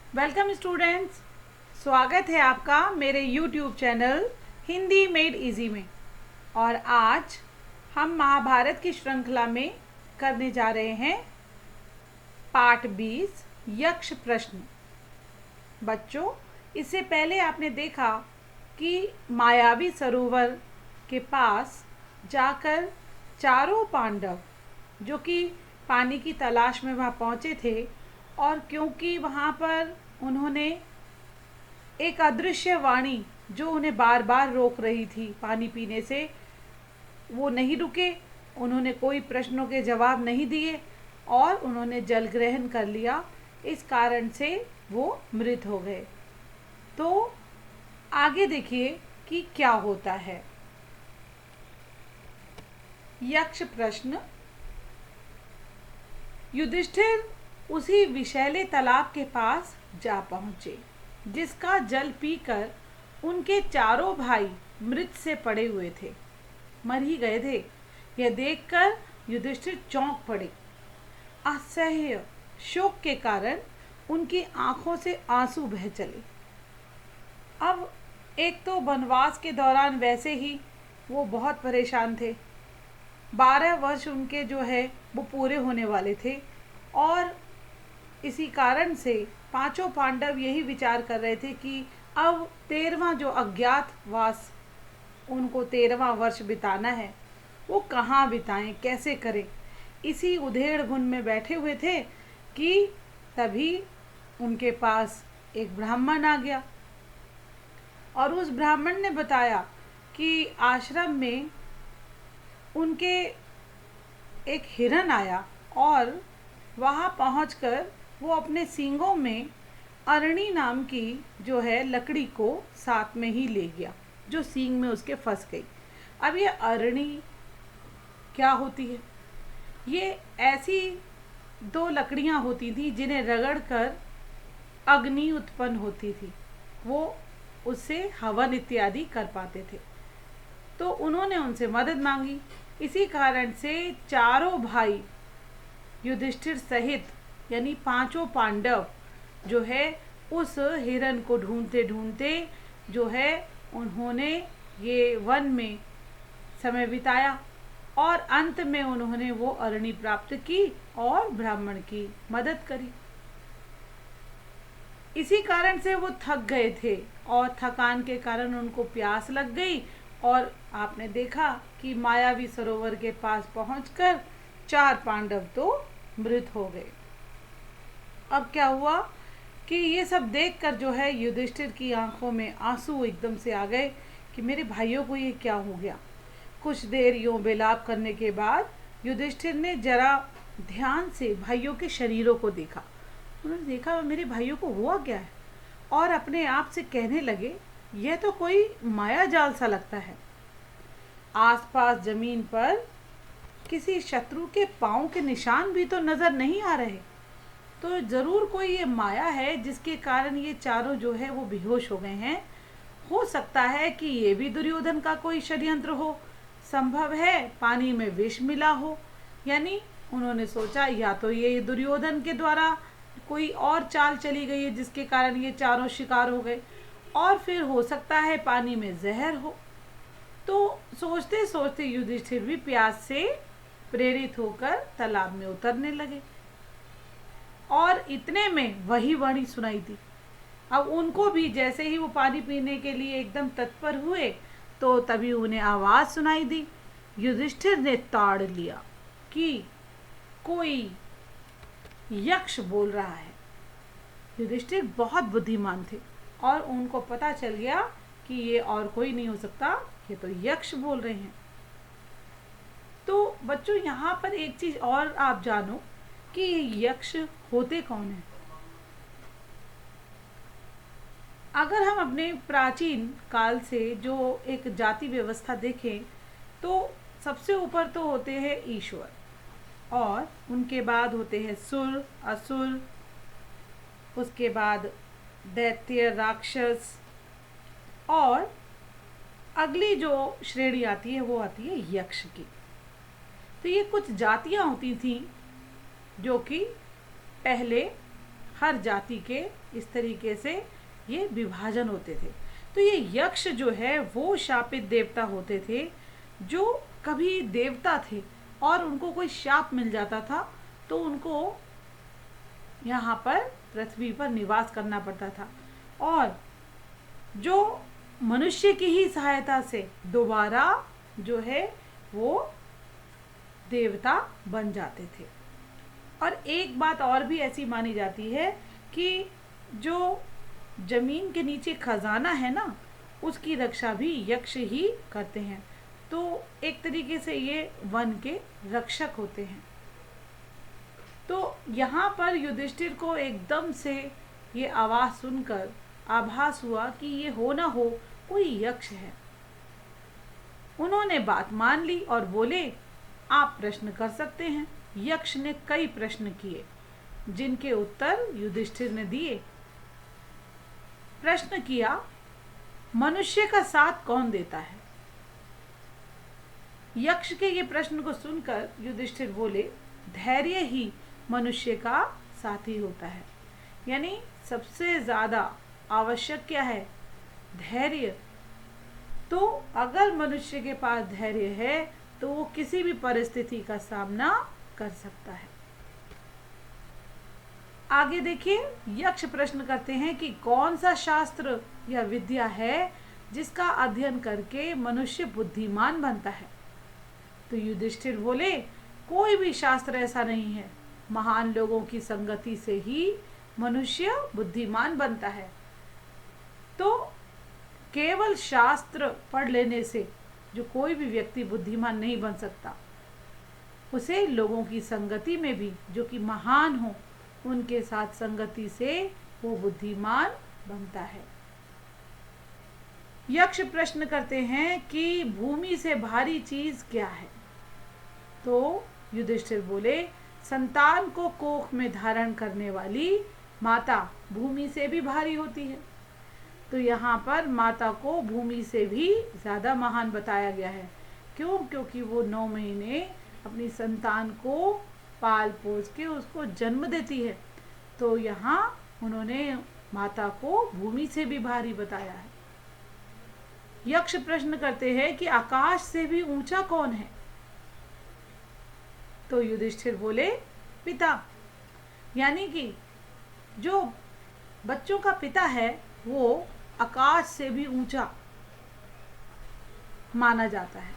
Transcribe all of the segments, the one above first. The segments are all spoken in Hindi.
Welcome students. स्वागत है आपका मेरे YouTube channel Hindi made easy में। और आज हम महाभारत की श्रृंखला में करने जा रहे हैं पाठ 20 यक्ष प्रश्न। बच्चों, इससे पहले आपने देखा कि मायावी सरोवर के पास जाकर चारों पांडव जो कि पानी की तलाश में वहाँ पहुँचे थे, और क्योंकि वहाँ पर उन्होंने एक अदृश्य वाणी जो उन्हें बार बार रोक रही थी पानी पीने से, वो नहीं रुके। उन्होंने कोई प्रश्नों के जवाब नहीं दिए और उन्होंने जल ग्रहण कर लिया। इस कारण से वो मृत हो गए। तो आगे देखिए कि क्या होता है। यक्ष प्रश्न। युधिष्ठिर उसी विषैले तालाब के पास जा पहुंचे जिसका जल पीकर उनके चारों भाई मृत से पड़े हुए थे, मर ही गए थे। यह देखकर युधिष्ठिर चौंक पड़े। असह्य शोक के कारण उनकी आंखों से आंसू बह चले। अब एक तो वनवास के दौरान वैसे ही वो बहुत परेशान थे। 12 वर्ष उनके जो है वो पूरे होने वाले थे, और इसी कारण से पांचों पांडव यही विचार कर रहे थे कि अब 13वां जो अज्ञातवास उनको 13वां वर्ष बिताना है, वो कहाँ बिताएं, कैसे करें। इसी उधेड़ बुन में बैठे हुए थे कि तभी उनके पास एक ब्राह्मण आ गया, और उस ब्राह्मण ने बताया कि आश्रम में उनके एक हिरन आया और वहाँ पहुंचकर वो अपने सींगों में अरणी नाम की जो है लकड़ी को साथ में ही ले गया, जो सींग में उसके फंस गई। अब ये अरणी क्या होती है? ये ऐसी 2 लकड़ियाँ होती थी जिन्हें रगड़कर अग्नि उत्पन्न होती थी। वो उससे हवन इत्यादि कर पाते थे। तो उन्होंने उनसे मदद मांगी। इसी कारण से चारों भाई युधिष्ठिर सहित यानी पांचों पांडव जो है उस हिरन को ढूंढते ढूंढते जो है उन्होंने ये वन में समय बिताया, और अंत में उन्होंने वो अरणी प्राप्त की और ब्राह्मण की मदद करी। इसी कारण से वो थक गए थे और थकान के कारण उनको प्यास लग गई, और आपने देखा कि मायावी सरोवर के पास पहुंचकर 4 पांडव तो मृत हो गए। अब क्या हुआ कि ये सब देखकर जो है युधिष्ठिर की आंखों में आंसू एकदम से आ गए कि मेरे भाइयों को ये क्या हो गया। कुछ देर यूं बेलाप करने के बाद युधिष्ठिर ने जरा ध्यान से भाइयों के शरीरों को देखा। उन्होंने देखा मेरे भाइयों को हुआ क्या है, और अपने आप से कहने लगे यह तो कोई माया जाल सा लगता है। आसपास जमीन पर किसी शत्रु के पांव के निशान भी तो नजर नहीं आ रहे। तो जरूर कोई ये माया है जिसके कारण ये चारों जो है वो बेहोश हो गए हैं। हो सकता है कि ये भी दुर्योधन का कोई षड्यंत्र हो। संभव है पानी में विष मिला हो। यानी उन्होंने सोचा या तो ये दुर्योधन के द्वारा कोई और चाल चली गई है जिसके कारण ये चारों शिकार हो गए, और फिर हो सकता है पानी में जहर हो। तो सोचते सोचते युधिष्ठिर भी प्यास से प्रेरित होकर तालाब में उतरने लगे, और इतने में वही वाणी सुनाई दी। अब उनको भी जैसे ही वो पानी पीने के लिए एकदम तत्पर हुए तो तभी उन्हें आवाज सुनाई दी। युधिष्ठिर ने ताड़ लिया कि कोई यक्ष बोल रहा है। युधिष्ठिर बहुत बुद्धिमान थे और उनको पता चल गया कि ये और कोई नहीं हो सकता, ये तो यक्ष बोल रहे हैं। तो बच्चों, यहाँ पर एक चीज और आप जानो कि यक्ष होते कौन हैं। अगर हम अपने प्राचीन काल से जो एक जाति व्यवस्था देखें तो सबसे ऊपर तो होते हैं ईश्वर, और उनके बाद होते हैं सुर, असुर, उसके बाद दैत्य, राक्षस, और अगली जो श्रेणी आती है वो आती है यक्ष की। तो ये कुछ जातियां होती थी जो कि पहले हर जाति के इस तरीके से ये विभाजन होते थे। तो ये यक्ष जो है वो शापित देवता होते थे, जो कभी देवता थे और उनको कोई शाप मिल जाता था तो उनको यहाँ पर पृथ्वी पर निवास करना पड़ता था, और जो मनुष्य की ही सहायता से दोबारा जो है वो देवता बन जाते थे। और एक बात और भी ऐसी मानी जाती है कि जो जमीन के नीचे खजाना है ना, उसकी रक्षा भी यक्ष ही करते हैं। तो एक तरीके से ये वन के रक्षक होते हैं। तो यहाँ पर युधिष्ठिर को एकदम से ये आवाज़ सुनकर आभास हुआ कि ये हो ना हो कोई यक्ष है। उन्होंने बात मान ली और बोले, आप प्रश्न कर सकते हैं। यक्ष ने कई प्रश्न किए जिनके उत्तर युधिष्ठिर ने दिए। प्रश्न किया, मनुष्य का साथ कौन देता है? यक्ष के ये प्रश्न को सुनकर युधिष्ठिर बोले, धैर्य ही मनुष्य का साथी होता है। यानी सबसे ज्यादा आवश्यक क्या है? धैर्य। तो अगर मनुष्य के पास धैर्य है तो वो किसी भी परिस्थिति का सामना कर सकता है। आगे देखिए, यक्ष प्रश्न करते हैं कि कौन सा शास्त्र या विद्या है जिसका अध्ययन करके मनुष्य बुद्धिमान बनता है? तो युधिष्ठिर बोले, कोई भी शास्त्र ऐसा नहीं है, महान लोगों की संगति से ही मनुष्य बुद्धिमान बनता है। तो केवल शास्त्र पढ़ लेने से जो कोई भी व्यक्ति बुद्धिमान नहीं बन सकता, उसे लोगों की संगति में भी जो कि महान हो उनके साथ संगति से वो बुद्धिमान बनता है। यक्ष प्रश्न करते हैं कि भूमि से भारी चीज क्या है? तो युधिष्ठिर बोले, संतान को कोख में धारण करने वाली माता भूमि से भी भारी होती है। तो यहाँ पर माता को भूमि से भी ज्यादा महान बताया गया है। क्यों? क्योंकि वो 9 महीने अपनी संतान को पाल पोस के उसको जन्म देती है। तो यहाँ उन्होंने माता को भूमि से भी भारी बताया है। यक्ष प्रश्न करते हैं कि आकाश से भी ऊंचा कौन है? तो युधिष्ठिर बोले, पिता। यानी कि जो बच्चों का पिता है वो आकाश से भी ऊंचा माना जाता है।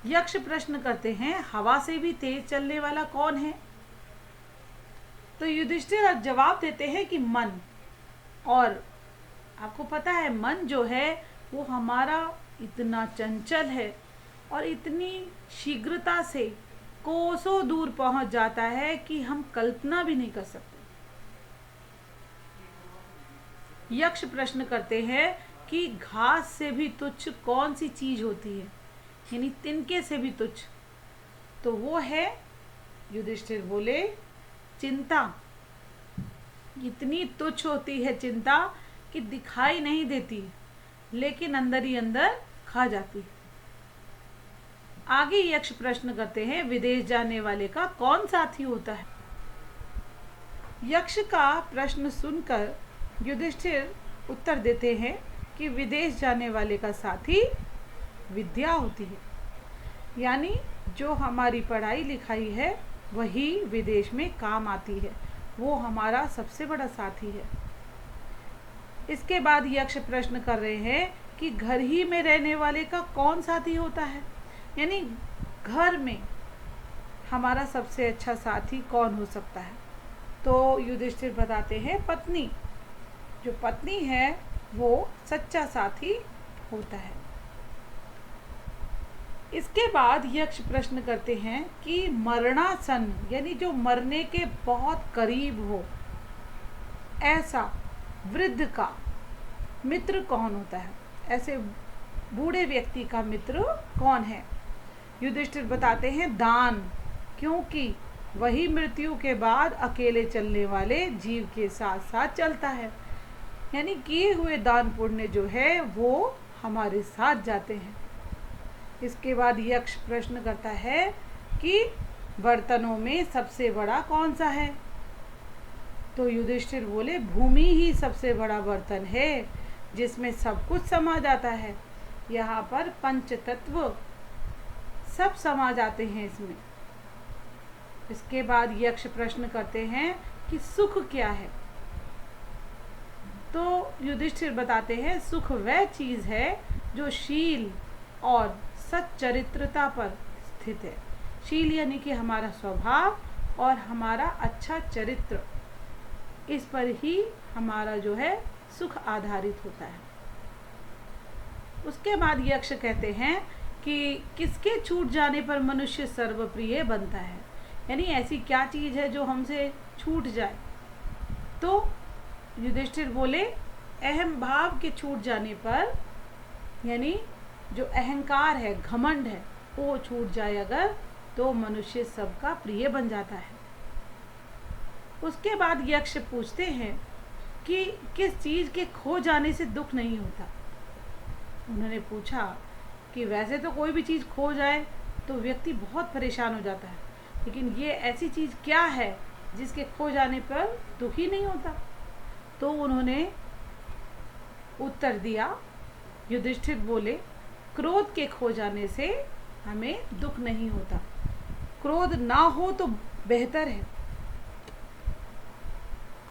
यक्ष प्रश्न करते हैं, हवा से भी तेज चलने वाला कौन है? तो युधिष्ठिर जवाब देते हैं कि मन। और आपको पता है मन जो है वो हमारा इतना चंचल है और इतनी शीघ्रता से कोसों दूर पहुंच जाता है कि हम कल्पना भी नहीं कर सकते। यक्ष प्रश्न करते हैं कि घास से भी तुच्छ कौन सी चीज होती है, यानी तिनके से भी तुच्छ? तो वो है, युधिष्ठिर बोले, चिंता। इतनी तुच्छ होती है चिंता कि दिखाई नहीं देती लेकिन अंदर ही अंदर खा जाती है। आगे यक्ष प्रश्न करते हैं, विदेश जाने वाले का कौन साथी होता है? यक्ष का प्रश्न सुनकर युधिष्ठिर उत्तर देते हैं कि विदेश जाने वाले का साथी विद्या होती है। यानी जो हमारी पढ़ाई लिखाई है वही विदेश में काम आती है, वो हमारा सबसे बड़ा साथी है। इसके बाद यक्ष प्रश्न कर रहे हैं कि घर ही में रहने वाले का कौन साथी होता है? यानी घर में हमारा सबसे अच्छा साथी कौन हो सकता है? तो युधिष्ठिर बताते हैं, पत्नी। जो पत्नी है वो सच्चा साथी होता है। इसके बाद यक्ष प्रश्न करते हैं कि मरणासन, यानी जो मरने के बहुत करीब हो, ऐसा वृद्ध का मित्र कौन होता है? ऐसे बूढ़े व्यक्ति का मित्र कौन है? युधिष्ठिर बताते हैं, दान। क्योंकि वही मृत्यु के बाद अकेले चलने वाले जीव के साथ साथ चलता है। यानी किए हुए दान पुण्य जो है वो हमारे साथ जाते हैं। इसके बाद यक्ष प्रश्न करता है कि बर्तनों में सबसे बड़ा कौन सा है? तो युधिष्ठिर बोले, भूमि ही सबसे बड़ा बर्तन है जिसमें सब कुछ समा जाता है। यहाँ पर पंच तत्व सब समा जाते हैं इसमें। इसके बाद यक्ष प्रश्न करते हैं कि सुख क्या है। तो युधिष्ठिर बताते हैं, सुख वह चीज है जो शील और सच्चरित्रता पर स्थित है। शील यानी कि हमारा स्वभाव और हमारा अच्छा चरित्र, इस पर ही हमारा जो है सुख आधारित होता है। उसके बाद यक्ष कहते हैं कि किसके छूट जाने पर मनुष्य सर्वप्रिय बनता है, यानी ऐसी क्या चीज है जो हमसे छूट जाए। तो युधिष्ठिर बोले, अहम भाव के छूट जाने पर, यानी जो अहंकार है, घमंड है, वो छूट जाए अगर, तो मनुष्य सबका प्रिय बन जाता है। उसके बाद यक्ष पूछते हैं कि किस चीज के खो जाने से दुख नहीं होता। उन्होंने पूछा कि वैसे तो कोई भी चीज खो जाए तो व्यक्ति बहुत परेशान हो जाता है, लेकिन ये ऐसी चीज क्या है जिसके खो जाने पर दुख ही नहीं होता। तो उन्होंने उत्तर दिया, युधिष्ठिर बोले, क्रोध के खो जाने से हमें दुख नहीं होता, क्रोध ना हो तो बेहतर है।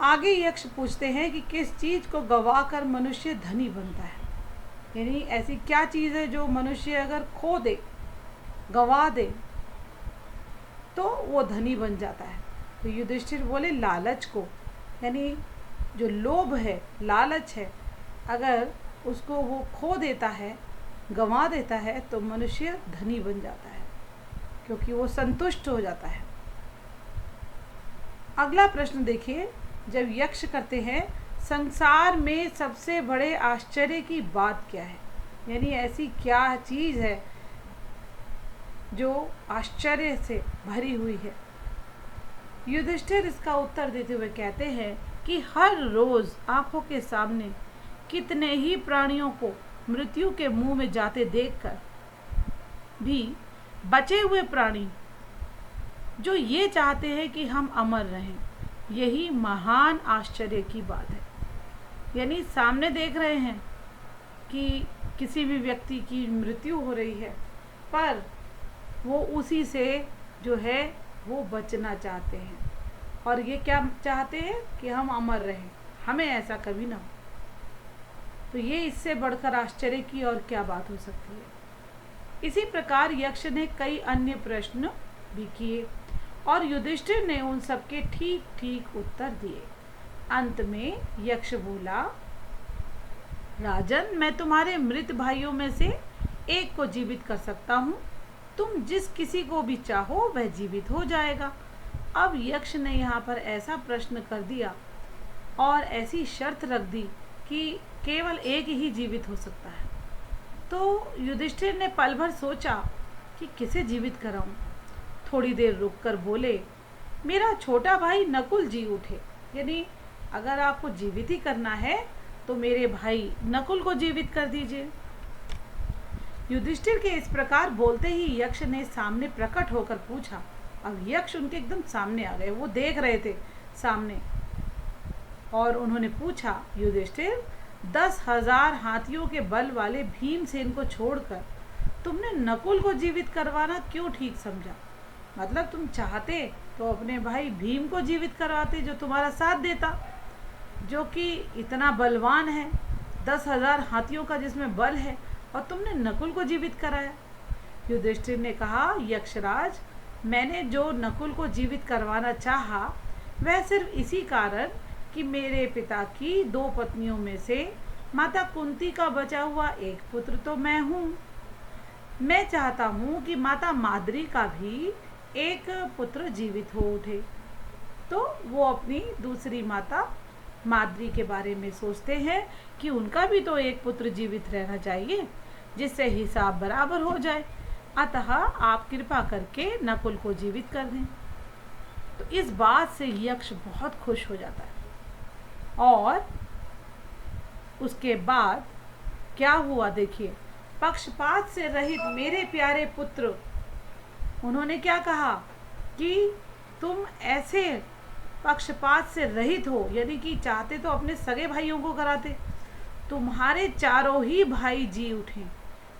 आगे यक्ष पूछते हैं कि किस चीज को गवाकर मनुष्य धनी बनता है, यानी ऐसी क्या चीज है जो मनुष्य अगर खो दे, गवा दे, तो वो धनी बन जाता है। तो युधिष्ठिर बोले, लालच को, यानी जो लोभ है, लालच है, अगर उसको वो खो देता है, गंवा देता है, तो मनुष्य धनी बन जाता है, क्योंकि वो संतुष्ट हो जाता है। अगला प्रश्न देखिए, जब यक्ष करते हैं, संसार में सबसे बड़े आश्चर्य की बात क्या है, यानी ऐसी क्या चीज है जो आश्चर्य से भरी हुई है। युधिष्ठिर इसका उत्तर देते हुए कहते हैं कि हर रोज आंखों के सामने कितने ही प्राणियों को मृत्यु के मुंह में जाते देखकर भी बचे हुए प्राणी जो ये चाहते हैं कि हम अमर रहें, यही महान आश्चर्य की बात है। यानी सामने देख रहे हैं कि किसी भी व्यक्ति की मृत्यु हो रही है, पर वो उसी से जो है वो बचना चाहते हैं, और ये क्या चाहते हैं कि हम अमर रहें, हमें ऐसा कभी ना हो। तो ये इससे बढ़कर आश्चर्य की और क्या बात हो सकती है। इसी प्रकार यक्ष ने कई अन्य प्रश्न भी किए और युधिष्ठिर ने उन सबके ठीक ठीक उत्तर दिए। अंत में यक्ष बोला, राजन, मैं तुम्हारे मृत भाइयों में से एक को जीवित कर सकता हूँ, तुम जिस किसी को भी चाहो वह जीवित हो जाएगा। अब यक्ष ने यहाँ पर ऐसा प्रश्न कर दिया और ऐसी शर्त रख दी कि केवल एक ही जीवित हो सकता है। तो युधिष्ठिर ने पल भर सोचा कि किसे जीवित कराऊं। थोड़ी देर रुककर बोले, मेरा छोटा भाई नकुल जी उठे, यानी अगर आपको जीवित ही करना है तो मेरे भाई नकुल को जीवित कर दीजिए। युधिष्ठिर के इस प्रकार बोलते ही यक्ष ने सामने प्रकट होकर पूछा। अब यक्ष उनके एकदम सामने आ गए, वो देख रहे थे सामने, और उन्होंने पूछा, युधिष्ठिर, 10,000 हाथियों के बल वाले भीमसेन को छोड़कर तुमने नकुल को जीवित करवाना क्यों ठीक समझा? मतलब तुम चाहते तो अपने भाई भीम को जीवित करवाते, जो तुम्हारा साथ देता, जो कि इतना बलवान है, 10,000 हाथियों का जिसमें बल है, और तुमने नकुल को जीवित कराया। युधिष्ठिर ने कहा, यक्षराज, मैंने जो नकुल को जीवित करवाना चाहा वह सिर्फ इसी कारण कि मेरे पिता की 2 पत्नियों में से माता कुंती का बचा हुआ एक पुत्र तो मैं हूँ। मैं चाहता हूँ कि माता माद्री का भी एक पुत्र जीवित हो उठे। तो वो अपनी दूसरी माता माद्री के बारे में सोचते हैं कि उनका भी तो एक पुत्र जीवित रहना चाहिए, जिससे हिसाब बराबर हो जाए। अतः आप कृपा करके नकुल को जीवित कर दें। तो इस बात से यक्ष बहुत खुश हो जाता है। और उसके बाद क्या हुआ देखिए, पक्षपात से रहित मेरे प्यारे पुत्र, उन्होंने क्या कहा कि तुम ऐसे पक्षपात से रहित हो, यानी कि चाहते तो अपने सगे भाइयों को कराते, तुम्हारे चारों ही भाई जी उठे,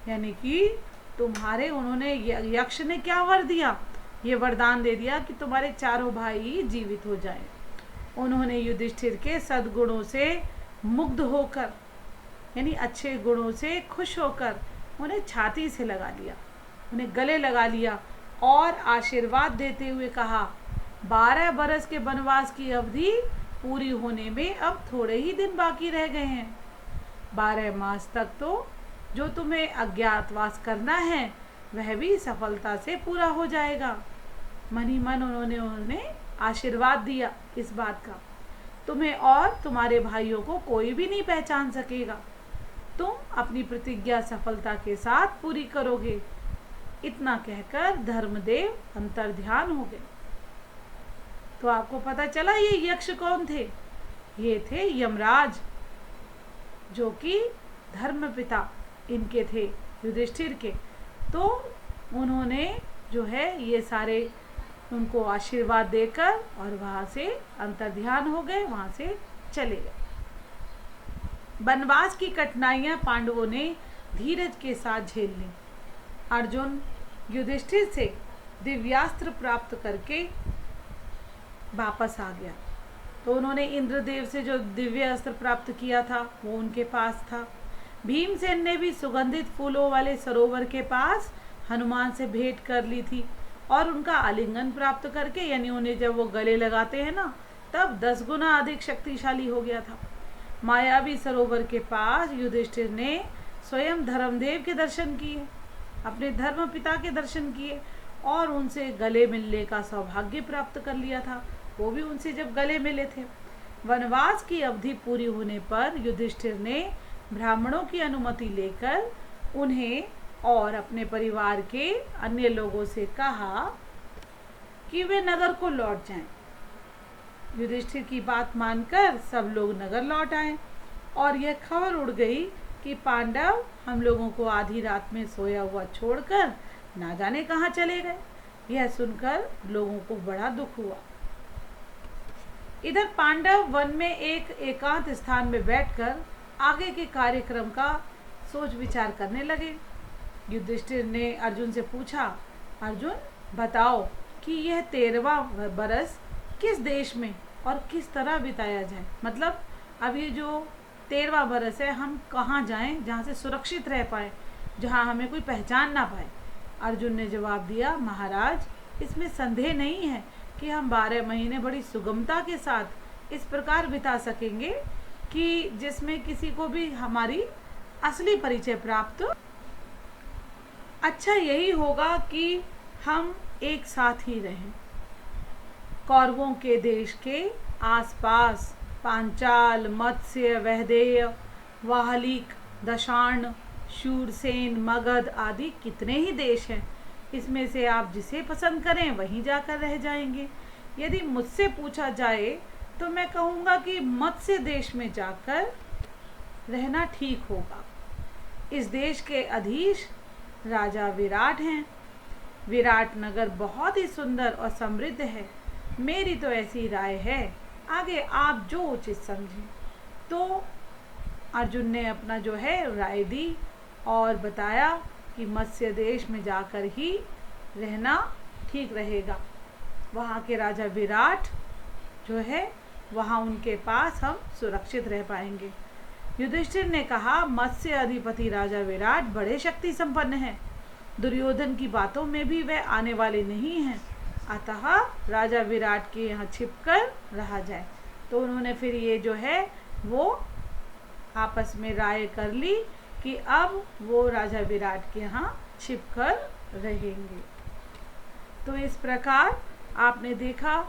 यानी कि तुम्हारे उन्होंने यक्ष ने क्या वर दिया, ये वरदान दे दिया कि तुम्हारे चारों भाई जीवित हो जाएं। उन्होंने युधिष्ठिर के सद्गुणों से मुग्ध होकर, यानी अच्छे गुणों से खुश होकर उन्हें छाती से लगा लिया, उन्हें गले लगा लिया और आशीर्वाद देते हुए कहा, 12 बरस के वनवास की अवधि पूरी होने में अब थोड़े ही दिन बाकी रह गए हैं। 12 मास तक तो जो तुम्हें अज्ञातवास करना है वह भी सफलता से पूरा हो जाएगा। मन ही मन उन्होंने आशीर्वाद दिया इस बात का, तुम्हें और तुम्हारे भाइयों को कोई भी नहीं पहचान सकेगा, तुम अपनी प्रतिज्ञा सफलता के साथ पूरी करोगे। इतना कहकर धर्मदेव अंतर्ध्यान हो गए। तो आपको पता चला ये यक्ष कौन थे? ये थे यमराज, जो कि धर्मपिता इनके थे, युधिष्ठिर के। तो उन्होंने जो है ये सारे उनको आशीर्वाद देकर और वहां से अंतर्ध्यान हो गए, वहां से चले गए। वनवास की कठिनाइयां पांडवों ने धीरज के साथ झेल ली। अर्जुन युधिष्ठिर से दिव्यास्त्र प्राप्त करके वापस आ गया। तो उन्होंने इंद्रदेव से जो दिव्य अस्त्र प्राप्त किया था वो उनके पास था। भीमसेन ने भी सुगंधित फूलों वाले सरोवर के पास हनुमान से भेंट कर ली थी और उनका आलिंगन प्राप्त करके, यानी उन्हें जब वो गले लगाते हैं ना, तब 10 गुना अधिक शक्तिशाली हो गया था। मायावी सरोवर के पास युधिष्ठिर ने स्वयं धर्मदेव के दर्शन किए, अपने धर्म पिता के दर्शन किए और उनसे गले मिलने का सौभाग्य प्राप्त कर लिया था। वो भी उनसे जब गले मिले थे। वनवास की अवधि पूरी होने पर युधिष्ठिर ने ब्राह्मणों की अनुमति लेकर उन्हें और अपने परिवार के अन्य लोगों से कहा कि वे नगर को लौट जाएं। युधिष्ठिर की बात मानकर सब लोग नगर लौट आए और यह खबर उड़ गई कि पांडव हम लोगों को आधी रात में सोया हुआ छोड़कर ना जाने कहाँ चले गए। यह सुनकर लोगों को बड़ा दुख हुआ। इधर पांडव वन में एक एकांत स्थान में बैठकर आगे के कार्यक्रम का सोच विचार करने लगे। युधिष्ठिर ने अर्जुन से पूछा, अर्जुन बताओ कि यह 13वां बरस किस देश में और किस तरह बिताया जाए, मतलब अब ये जो 13वां बरस है हम कहाँ जाएं जहाँ से सुरक्षित रह पाए, जहाँ हमें कोई पहचान ना पाए। अर्जुन ने जवाब दिया, महाराज इसमें संदेह नहीं है कि हम 12 महीने बड़ी सुगमता के साथ इस प्रकार बिता सकेंगे कि जिसमें किसी को भी हमारी असली परिचय प्राप्त। अच्छा यही होगा कि हम एक साथ ही रहें। कौरवों के देश के आसपास पांचाल, मत्स्य, वहदेय, वाहलिक, दशार्ण, शूरसेन, मगध आदि कितने ही देश हैं। इसमें से आप जिसे पसंद करें वहीं जाकर रह जाएंगे। यदि मुझसे पूछा जाए तो मैं कहूँगा कि मत्स्य देश में जाकर रहना ठीक होगा। इस देश के अधीश राजा विराट हैं। विराट नगर बहुत ही सुंदर और समृद्ध है। मेरी तो ऐसी राय है, आगे आप जो उचित समझें। तो अर्जुन ने अपना जो है राय दी और बताया कि मत्स्य देश में जाकर ही रहना ठीक रहेगा। वहाँ के राजा विराट जो है वहाँ उनके पास हम सुरक्षित रह पाएंगे। युधिष्ठिर ने कहा, मत्स्य अधिपति राजा विराट बड़े शक्ति संपन्न हैं। दुर्योधन की बातों में भी वह आने वाले नहीं हैं, अतः राजा विराट के यहाँ छिपकर रहा जाए। तो उन्होंने फिर ये जो है वो आपस में राय कर ली कि अब वो राजा विराट के यहाँ छिपकर रहेंगे। तो इस प्रकार आपने देखा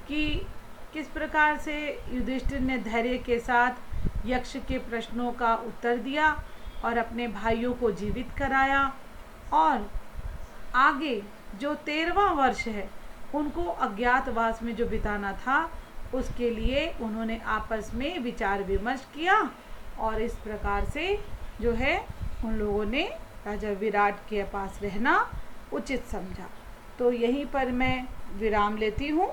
कि किस प्रकार से युधिष्ठिर ने धैर्य के साथ यक्ष के प्रश्नों का उत्तर दिया और अपने भाइयों को जीवित कराया, और आगे जो 13वां वर्ष है उनको अज्ञातवास में जो बिताना था उसके लिए उन्होंने आपस में विचार विमर्श किया और इस प्रकार से जो है उन लोगों ने राजा विराट के पास रहना उचित समझा। तो यहीं पर मैं विराम लेती हूँ।